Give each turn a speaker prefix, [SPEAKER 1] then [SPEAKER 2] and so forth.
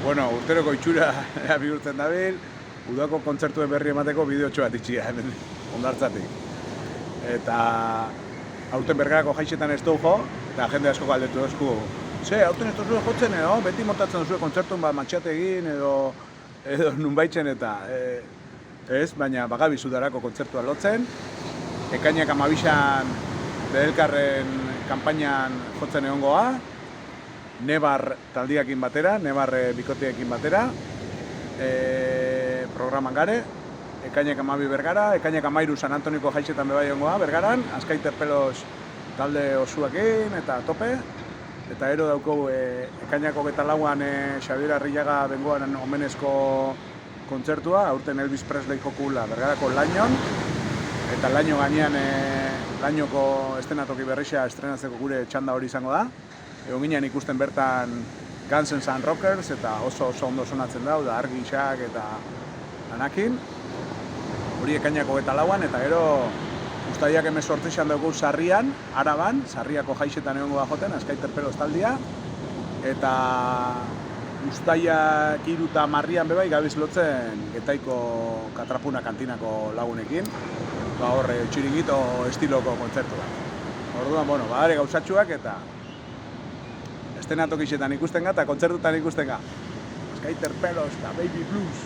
[SPEAKER 1] Bueno, urteroko itxura bihurtzen dabil, udako kontzertuen berri emateko bideotxo bat itxia hemen Hondartzatik. Eta aurten Bergarako jaixetan ez dugu jo, eta jende asko galdetu dozku. Aurten ez duzu jotzen edo, beti montatzen duzu kontzertun bat matxategin edo nunbaitzen eta ez, baina bagabiz udarako kontzertua lotzen. Ekainak 12an Bedelkarren kanpainan jotzen egongoa, Nebar taldiakin batera, Nebar bikoteekin batera, programan gare, ekainak 12 Bergara, ekainak 13 San Antoniko jaixetan bebai egongoa Bergaran, Azkaiter Pelos talde osuakin eta tope, eta ero dauko ekainak 24an Xabier Arrillaga bengoan omenezko kontzertua, aurten Elvis Presley jokula Bergarako Lañon, eta Laño gainean Lañoko estenatoki berrixa estrenatzeko gure txanda hori izango da. Egon ginen ikusten bertan Guns N' Rockers eta oso ondo sonatzen da, argi xak eta anakin. Hori ekainak 24an eta gero ustaiak 18an dugu Sarrian, Araban, Sarriako jaixetan egongo da joten, Azkaiter Pelos taldia. Eta ustaiak 3 eta 10an bebai gabiz lotzen Getaiko Katrapuna kantinako lagunekin. Hor txiringito estiloko kontzertu bat. Orduan, badare gauzatxuak eta estenatokixetan ikusten ga eta kontzertutan ikusten ga. Azkaiter Pelos eta Baby Blues.